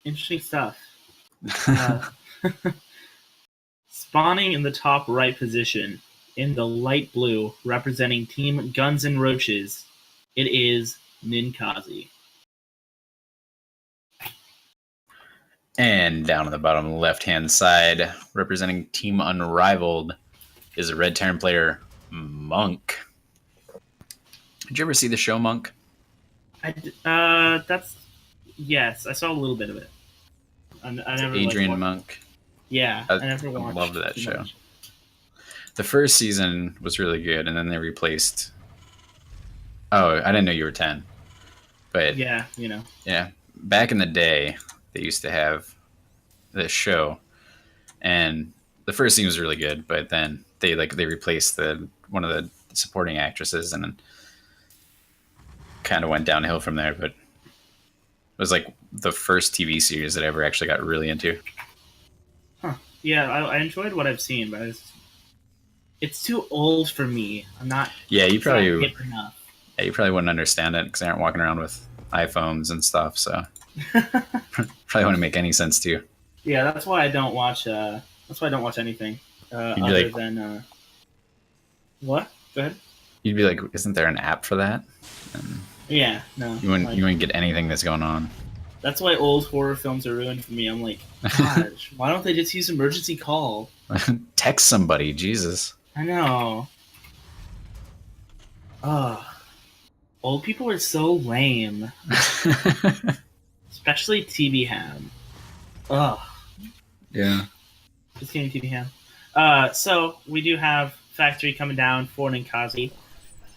Interesting stuff. Uh, Spawning in the top right position, in the light blue, representing Team Guns N' Roaches, it is Ninkazi. And down on the bottom left-hand side, representing Team Unrivaled, is a Red Terran player, Monk. Did you ever see the show Monk? Yes, I saw a little bit of it. I never Adrian Monk. Yeah, I never I watched. loved that show. Much. The first season was really good, and then they replaced. Oh, I didn't know you were 10. But yeah, yeah, back in the day, they used to have this show, and the first season was really good, but then they replaced one of the supporting actresses, and then kind of went downhill from there. But it was like the first TV series that I ever actually got really into. Huh. Yeah, I enjoyed what I've seen, but it's too old for me. I'm not. Yeah, you probably not hip enough. Yeah, you probably wouldn't understand it because they aren't walking around with iPhones and stuff. So probably wouldn't make any sense to you. Yeah, that's why I don't watch. That's why I don't watch anything other than. What? Go ahead. You'd be like, "Isn't there an app for that?" And yeah, no. You wouldn't get anything that's going on. That's why old horror films are ruined for me. I'm like, gosh, why don't they just use emergency call? Text somebody, Jesus. I know. Old people are so lame. Especially TV Ham. Ugh. Yeah. Just kidding, TV Ham. So we do have Factory coming down for Ninkazi.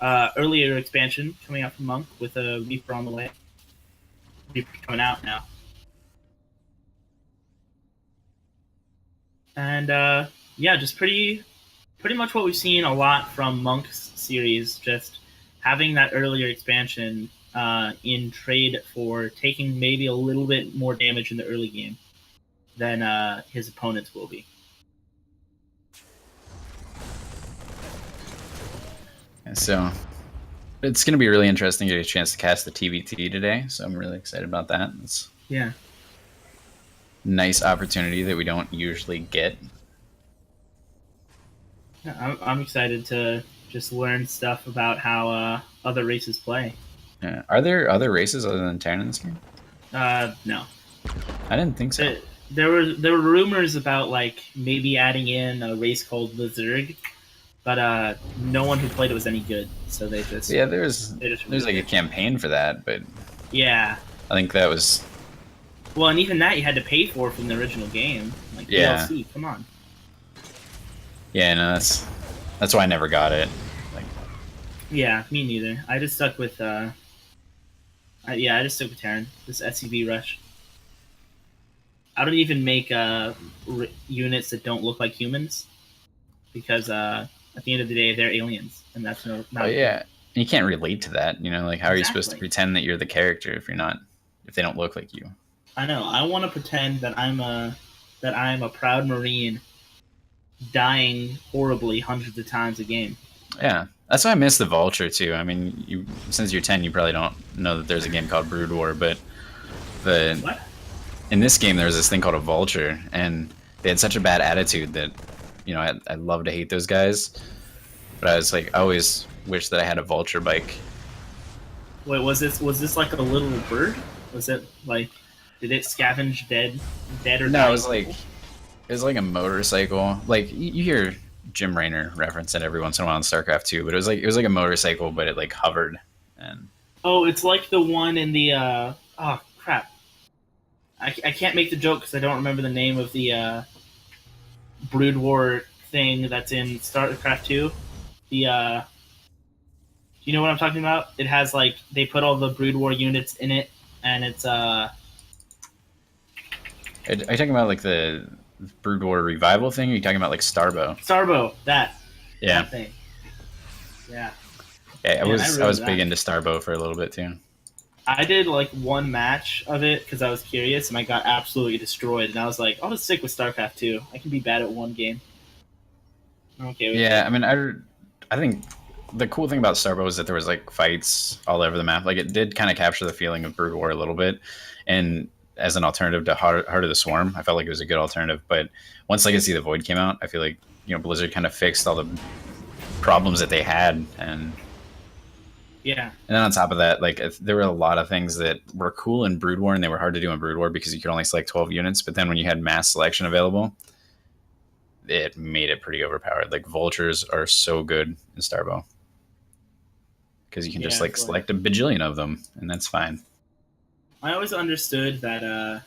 Earlier expansion coming out from Monk with a Reaper on the way. Reaper coming out now. And yeah, just pretty much what we've seen a lot from Monk's series, just having that earlier expansion in trade for taking maybe a little bit more damage in the early game than his opponents will be. So it's going to be really interesting to get a chance to cast the TBT today. So I'm really excited about that. It's a nice opportunity that we don't usually get. Yeah, I'm excited to just learn stuff about how other races play. Yeah. Are there other races other than Terran in this game? No. I didn't think so. There were rumors about like maybe adding in a race called the Zerg, but no one who played it was any good. So they just there's like a campaign for that, but yeah, I think that was and even that you had to pay for from the original game, like DLC. Come on. Yeah, no, that's why I never got it. Yeah, me neither. I just stuck with I just stuck with Terran. This SCV rush. I don't even make units that don't look like humans because at the end of the day they're aliens, and that's not. Oh yeah, you can't relate to that. Like how are you supposed to pretend that you're the character if they don't look like you? I know. I want to pretend that I'm a proud Marine, dying horribly hundreds of times a game. Yeah, that's why I miss the Vulture too. I mean, since you're 10, you probably don't know that there's a game called Brood War, but what? In this game, there was this thing called a Vulture, and they had such a bad attitude that, I love to hate those guys. But I was like, I always wish that I had a Vulture bike. Wait, was this like a little bird? Was it like, did it scavenge dead or no? It was like a motorcycle. Like you hear Jim Raynor reference it every once in a while in StarCraft 2, but it was like a motorcycle, but it like hovered. And it's like the one in the oh crap. I can't make the joke because I don't remember the name of the Brood War thing that's in StarCraft 2. You know what I'm talking about? It has like they put all the Brood War units in it, and it's Are you talking about like the Brood War revival thing? Or are you talking about like Starbow? Starbow, that that thing. Yeah. Yeah, I was big into Starbow for a little bit too. I did like one match of it because I was curious, and I got absolutely destroyed. And I was like, I'll just stick with StarCraft 2. I can be bad at one game. Okay. Yeah, I mean, I think the cool thing about Starbow is that there was like fights all over the map. Like it did kind of capture the feeling of Brood War a little bit, and as an alternative to Heart of the Swarm. I felt like it was a good alternative, but once Legacy of the Void came out, I feel like Blizzard kind of fixed all the problems that they had, and Yeah. then on top of that, like there were a lot of things that were cool in Brood War, and they were hard to do in Brood War because you could only select 12 units. But then when you had mass selection available, it made it pretty overpowered. Like vultures are so good in Starbow because you can just like select a bajillion of them, and that's fine. I always understood that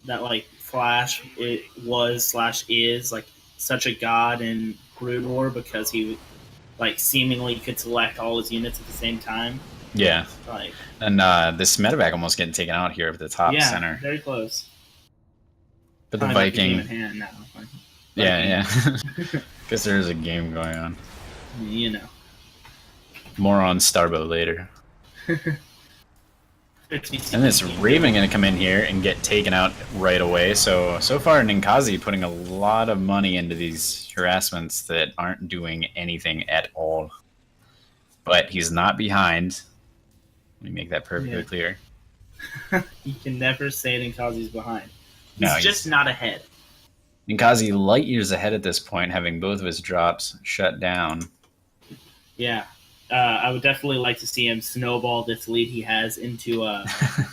that like Flash it was / is like such a god in Brood War because he like seemingly could select all his units at the same time. Yeah. Like, and this medevac almost getting taken out here at the top center. Yeah, very close. But the Viking. Hand now. Yeah. Guess there is a game going on. You know. More on Starbow later. And this Raven going to come in here and get taken out right away. So far, Ninkazi putting a lot of money into these harassments that aren't doing anything at all. But he's not behind. Let me make that perfectly clear. You can never say Ninkazi's behind. He's just not ahead. Ninkazi light years ahead at this point, having both of his drops shut down. Yeah. I would definitely like to see him snowball this lead he has into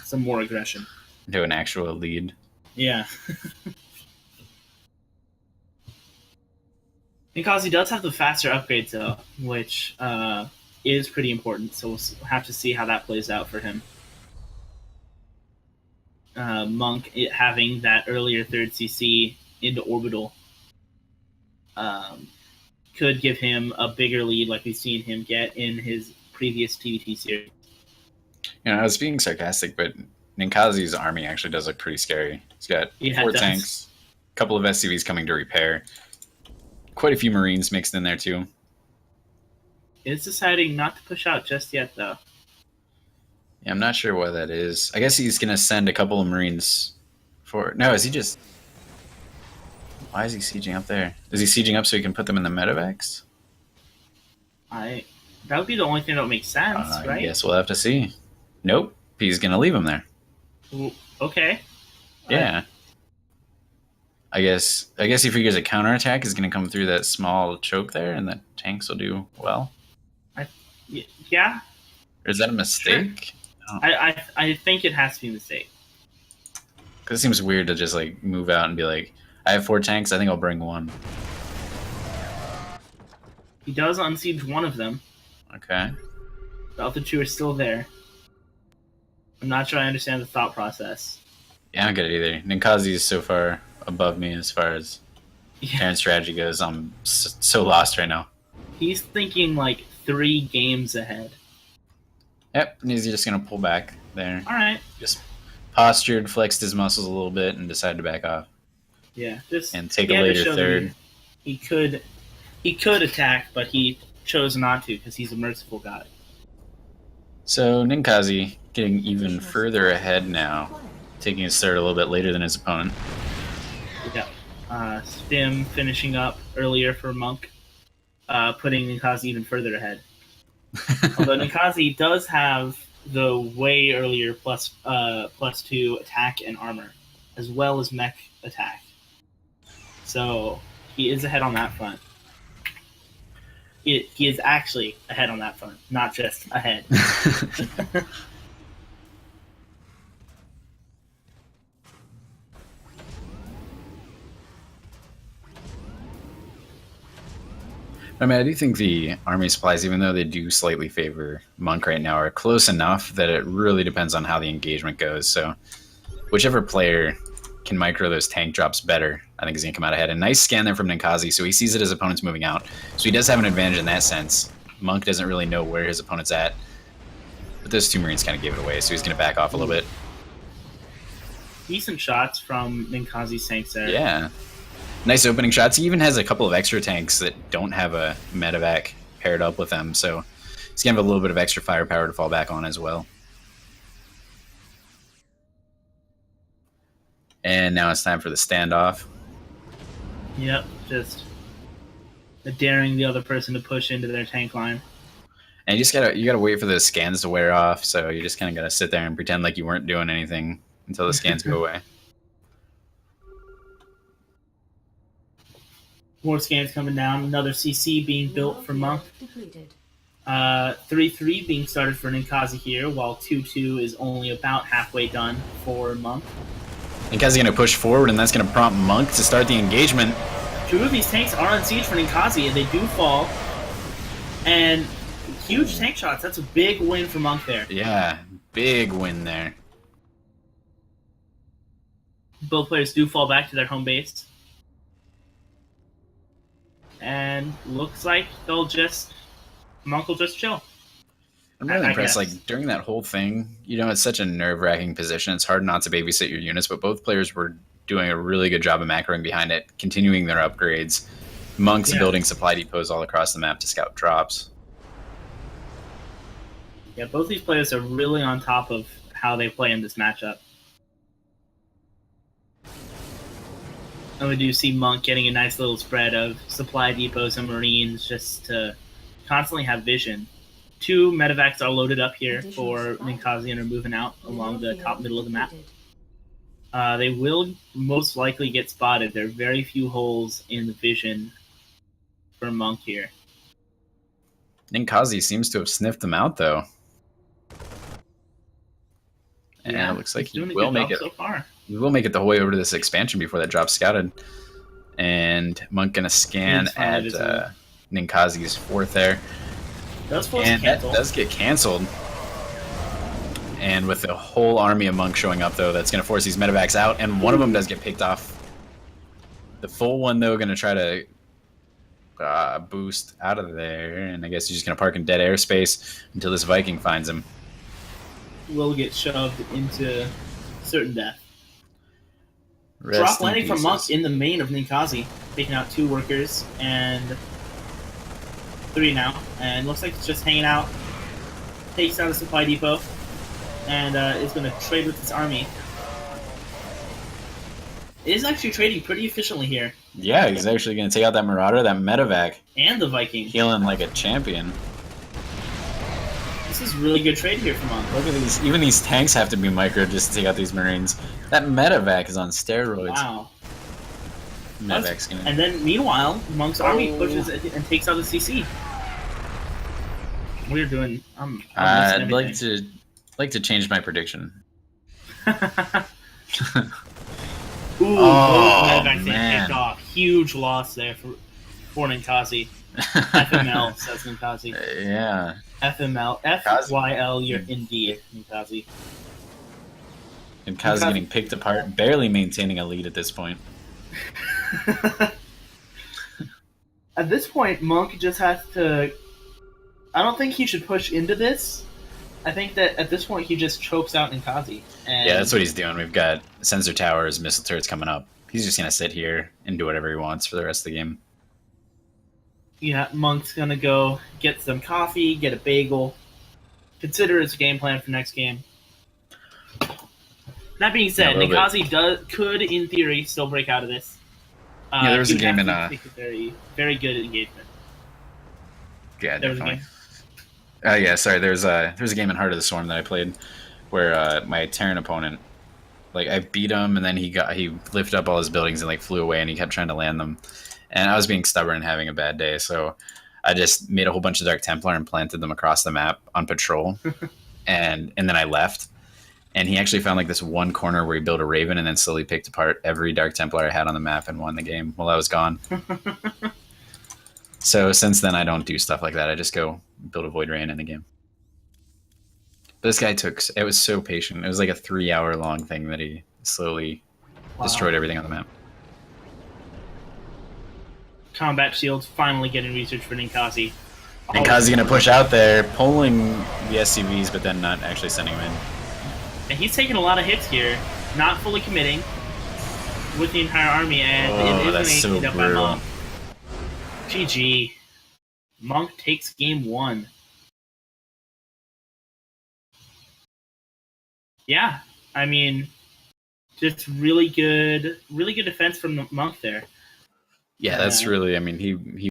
some more aggression. Into an actual lead. Yeah. Ninkazi does have the faster upgrades, though, which is pretty important, so we'll have to see how that plays out for him. Monk having that earlier 3rd CC into Orbital could give him a bigger lead like we've seen him get in his previous PvT series. I was being sarcastic, but Ninkazi's army actually does look pretty scary. He's got 4 tanks, a couple of SCVs coming to repair, quite a few Marines mixed in there too. It's deciding not to push out just yet, though. Yeah, I'm not sure why that is. I guess he's going to send a couple of Marines for... No, is he just... Why is he sieging up there? Is he sieging up so he can put them in the medevacs? That would be the only thing that would make sense, right? I guess we'll have to see. Nope. He's going to leave them there. Okay. Yeah. I guess he figures a counterattack is going to come through that small choke there, and the tanks will do well. Yeah. Or is that a mistake? Sure. I think it has to be a mistake. Because it seems weird to just like move out and be like, I have 4 tanks, I think I'll bring 1. He does unsiege one of them. Okay. The other 2 are still there. I'm not sure I understand the thought process. Yeah, I don't get it either. Ninkazi is so far above me as far as Terran strategy goes. I'm so lost right now. He's thinking like 3 games ahead. Yep, and he's just going to pull back there. All right. Just postured, flexed his muscles a little bit, and decided to back off. Yeah, and take a later 3rd. He could attack, but he chose not to because he's a merciful god. So Ninkazi getting even further ahead now, taking his 3rd a little bit later than his opponent. Yeah. Stim finishing up earlier for Monk, putting Ninkazi even further ahead. Although Ninkazi does have the way earlier +2 attack and armor, as well as mech attack. So he is ahead on that front. He is actually ahead on that front, not just ahead. I mean, I do think the army supplies, even though they do slightly favor Monk right now, are close enough that it really depends on how the engagement goes. So whichever player can micro those tank drops better, I think is going to come out ahead. A nice scan there from Ninkazi, so he sees that his opponent's moving out. So he does have an advantage in that sense. Monk doesn't really know where his opponent's at. But those 2 Marines kind of gave it away, so he's going to back off a little bit. Decent shots from Ninkazi's tanks there. Yeah. Nice opening shots. He even has a couple of extra tanks that don't have a medevac paired up with them, so he's going to have a little bit of extra firepower to fall back on as well. And now it's time for the standoff. Yep, just daring the other person to push into their tank line. And you gotta wait for the scans to wear off, so you just kind of gotta sit there and pretend like you weren't doing anything until the scans go away. More scans coming down. Another CC being built for Monk. 3-3 being started for Ninkazi here, while 2-2 is only about halfway done for Monk. Ninkazi going to push forward, and that's going to prompt Monk to start the engagement. Two of these tanks are on siege for Ninkazi, and they do fall. And huge tank shots. That's a big win for Monk there. Yeah, big win there. Both players do fall back to their home base. And looks like Monk will just chill. I'm really impressed. Like, during that whole thing, it's such a nerve-wracking position. It's hard not to babysit your units, but both players were doing a really good job of macroing behind it, continuing their upgrades. Monk's building supply depots all across the map to scout drops. Yeah, both these players are really on top of how they play in this matchup. And we do see Monk getting a nice little spread of supply depots and marines just to constantly have vision. 2 medevacs are loaded up here for Ninkazi and are moving out along the top middle of the map. They will most likely get spotted. There are very few holes in the vision for Monk here. Ninkazi seems to have sniffed them out, though. And it looks like he will make it. So far. He will make it the whole way over to this expansion before that drops scouted. And Monk gonna scan at Ninkazi's 4th there. And that does get canceled. And with the whole army of Monk showing up, though, that's going to force these medevacs out. And one of them does get picked off. The full one, though, going to try to boost out of there. And I guess he's just going to park in dead airspace until this Viking finds him. Will get shoved into certain death. Rest Drop landing from Monk in the main of Ninkazi, taking out 2 workers and 3 now. And looks like it's just hanging out. Takes out a supply depot. And is going to trade with his army. It is actually trading pretty efficiently here. Yeah, he's actually going to take out that Marauder, that medevac. And the Viking. Healing like a champion. This is really good trade here for Monk. Look at these. Even these tanks have to be micro just to take out these Marines. That medevac is on steroids. Wow. Medevac's gonna... And then, meanwhile, Monk's army pushes and takes out the CC. We're doing... I'd like to change my prediction. Ooh, both man. Picked off. Huge loss there for Ninkazi. FML, says Ninkazi. Yeah. FML. FYL, you're indeed, Ninkazi. Ninkazi getting picked apart, barely maintaining a lead at this point. At this point, Monk just has to... I don't think he should push into this. I think that at this point he just chokes out Ninkazi. And yeah, that's what he's doing. We've got sensor towers, missile turrets coming up. He's just going to sit here and do whatever he wants for the rest of the game. Yeah, Monk's going to go get some coffee, get a bagel, consider his game plan for next game. That being said, Ninkazi could, in theory, still break out of this. Yeah, there was a game in... very, very good engagement. Yeah, definitely. Yeah, sorry. There's a game in Heart of the Storm that I played where my Terran opponent, like, I beat him and then he lifted up all his buildings and like flew away and he kept trying to land them, and I was being stubborn and having a bad day, so I just made a whole bunch of Dark Templar and planted them across the map on patrol, and then I left, and he actually found like this one corner where he built a Raven and then slowly picked apart every Dark Templar I had on the map and won the game while I was gone. So since then, I don't do stuff like that. I just go build a Void Ray and end the game. But this guy it was so patient. It was like a 3-hour-long thing that he slowly destroyed everything on the map. Combat shields finally getting research for Ninkazi. Ninkazi going to push out there, pulling the SCVs, but then not actually sending them in. And he's taking a lot of hits here, not fully committing with the entire army, and it is going to end up by Monk. GG. Monk takes game 1. Yeah, I mean, just really good defense from the Monk there. Yeah, that's really, I mean, he